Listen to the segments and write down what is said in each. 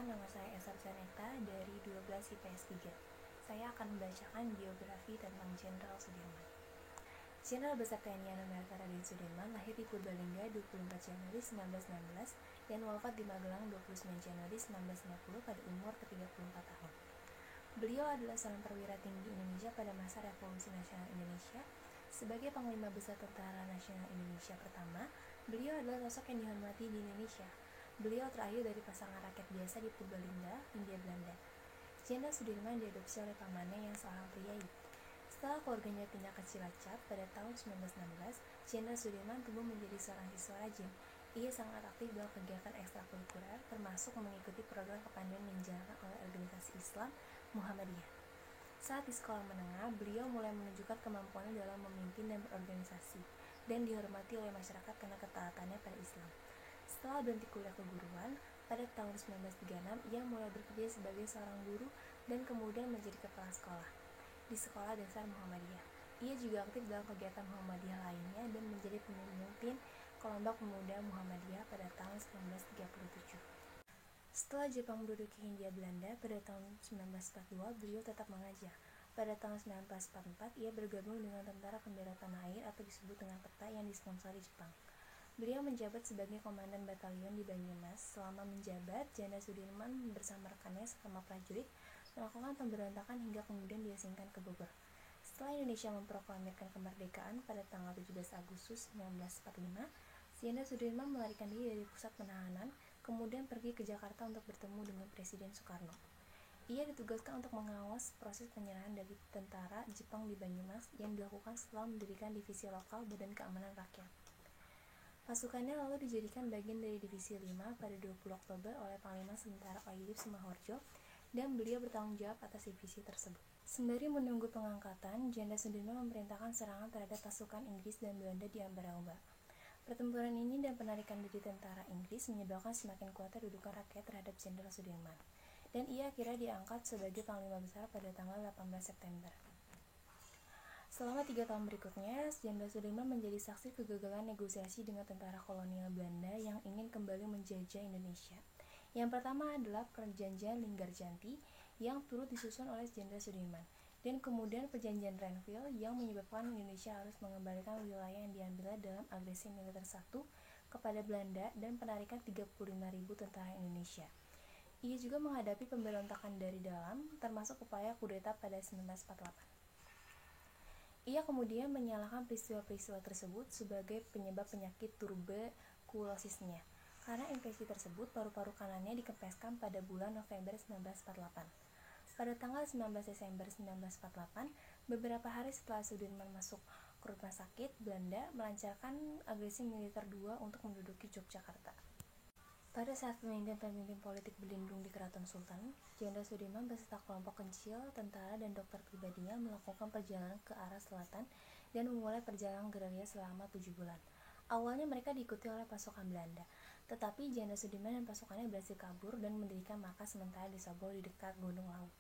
Perkenalkan, nama saya Esa Janeta dari 12 IPS 3. Saya akan membacakan biografi tentang Jenderal Sudirman. Jenderal Besar TNI Angkatan Raden Sudirman lahir di Purbalingga 24 Januari 1916 dan wafat di Magelang 29 Januari 1950 pada umur ke-34 tahun. Beliau adalah seorang perwira tinggi Indonesia pada masa Revolusi Nasional Indonesia. Sebagai Panglima Besar Tentara Nasional Indonesia pertama, beliau adalah sosok yang dihormati di Indonesia. Beliau terakhir dari pasangan rakyat biasa di Purbalingga, Hindia Belanda. Jenderal Sudirman diadopsi oleh pamannya yang seorang priai. Setelah keluarganya pindah ke Cilacap pada tahun 1916, Jenderal Sudirman tumbuh menjadi seorang siswa rajin. Ia sangat aktif dalam kegiatan ekstrakurikuler, termasuk mengikuti program kepanduan yang dijalankan oleh organisasi Islam Muhammadiyah. Saat di sekolah menengah, beliau mulai menunjukkan kemampuannya dalam memimpin dan berorganisasi, dan dihormati oleh masyarakat karena ketaatannya pada Islam. Setelah berhenti kuliah keguruan, pada tahun 1936 ia mulai bekerja sebagai seorang guru dan kemudian menjadi kepala sekolah di Sekolah Dasar Muhammadiyah. Ia juga aktif dalam kegiatan Muhammadiyah lainnya dan menjadi pemimpin kelompok pemuda Muhammadiyah pada tahun 1937. Setelah Jepang menduduki Hindia Belanda pada tahun 1942, beliau tetap mengajar. Pada tahun 1944, ia bergabung dengan Tentara Pembela Tanah Air atau disebut dengan PETA yang disponsori Jepang. Beliau menjabat sebagai komandan batalion di Banyumas. Selama menjabat, Jenderal Sudirman bersama rekannya sesama prajurit melakukan pemberontakan hingga kemudian diasingkan ke Bogor. Setelah Indonesia memproklamirkan kemerdekaan pada tanggal 17 Agustus 1945, Jenderal Sudirman melarikan diri dari pusat penahanan, kemudian pergi ke Jakarta untuk bertemu dengan Presiden Soekarno. Ia ditugaskan untuk mengawas proses penyerahan dari tentara Jepang di Banyumas yang dilakukan setelah mendirikan divisi lokal Badan Keamanan Rakyat. Pasukannya lalu dijadikan bagian dari Divisi 5 pada 20 Oktober oleh Panglima Sementara Oidip Sumaharjo, dan beliau bertanggung jawab atas divisi tersebut. Sembari menunggu pengangkatan, Jenderal Sudirman memerintahkan serangan terhadap pasukan Inggris dan Belanda di Ambarawa. Pertempuran ini dan penarikan diri tentara Inggris menyebabkan semakin kuatnya dudukan rakyat terhadap Jenderal Sudirman, dan ia akhirnya diangkat sebagai Panglima Besar pada tanggal 18 September. Selama 3 tahun berikutnya, Jenderal Sudirman menjadi saksi kegagalan negosiasi dengan tentara kolonial Belanda yang ingin kembali menjajah Indonesia. Yang pertama adalah Perjanjian Linggarjanti yang turut disusun oleh Jenderal Sudirman, dan kemudian Perjanjian Renville yang menyebabkan Indonesia harus mengembalikan wilayah yang diambilnya dalam agresi militer satu kepada Belanda dan penarikan 35.000 tentara Indonesia. Ia juga menghadapi pemberontakan dari dalam, termasuk upaya kudeta pada 1948. Ia kemudian menyalahkan peristiwa-peristiwa tersebut sebagai penyebab penyakit tuberkulosisnya. Karena infeksi tersebut, paru-paru kanannya dikempeskan pada bulan November 1948. Pada tanggal 19 Desember 1948, beberapa hari setelah Sudirman masuk ke rumah sakit, Belanda melancarkan agresi militer 2 untuk menduduki Yogyakarta. Pada saat pemimpin-pemimpin politik berlindung di Keraton Sultan, Jenderal Sudirman beserta kelompok kecil, tentara, dan dokter pribadinya melakukan perjalanan ke arah selatan dan memulai perjalanan gerilya selama 7 bulan. Awalnya mereka diikuti oleh pasukan Belanda, tetapi Jenderal Sudirman dan pasukannya berhasil kabur dan mendirikan markas sementara di Sobol di dekat Gunung Lawu.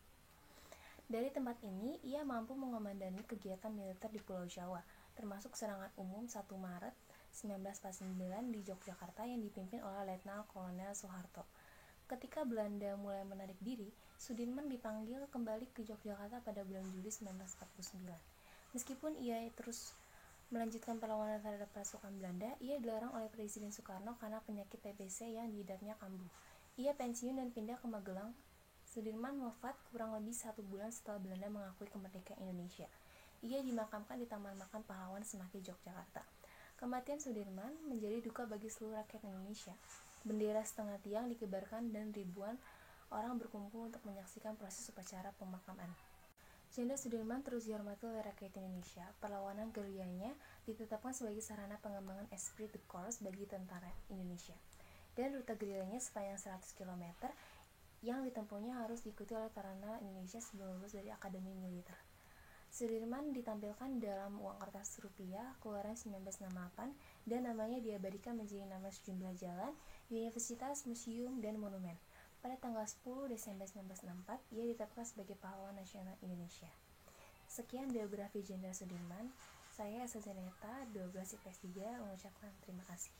Dari tempat ini, ia mampu mengomandani kegiatan militer di Pulau Jawa, termasuk serangan umum 1 Maret 1949 di Yogyakarta yang dipimpin oleh Letnan Kolonel Soeharto. Ketika Belanda mulai menarik diri, Sudirman dipanggil kembali ke Yogyakarta pada bulan Juli 1949. Meskipun ia terus melanjutkan perlawanan terhadap pasukan Belanda, ia dilarang oleh Presiden Soekarno karena penyakit TBC yang diidapnya kambuh. Ia pensiun dan pindah ke Magelang. Sudirman wafat kurang lebih 1 bulan setelah Belanda mengakui kemerdekaan Indonesia. Ia dimakamkan di Taman Makam Pahlawan Semaki, Yogyakarta. Kematian Sudirman menjadi duka bagi seluruh rakyat Indonesia. Bendera setengah tiang dikibarkan dan ribuan orang berkumpul untuk menyaksikan proses upacara pemakaman. Jenderal Sudirman terus dihormati oleh rakyat Indonesia. Perlawanan gerilyanya ditetapkan sebagai sarana pengembangan esprit de corps bagi tentara Indonesia. Dan rute gerilyanya sepanjang 100 km yang ditempuhnya harus diikuti oleh taruna Indonesia sebelum lulus dari Akademi Militer. Sudirman ditampilkan dalam uang kertas rupiah keluaran 1968 dan namanya diabadikan menjadi nama sejumlah jalan, universitas, museum, dan monumen. Pada tanggal 10 Desember 1964, ia ditetapkan sebagai pahlawan nasional Indonesia. Sekian biografi Jenderal Sudirman. Saya Esa Janeta, 12 IPS 3, mengucapkan terima kasih.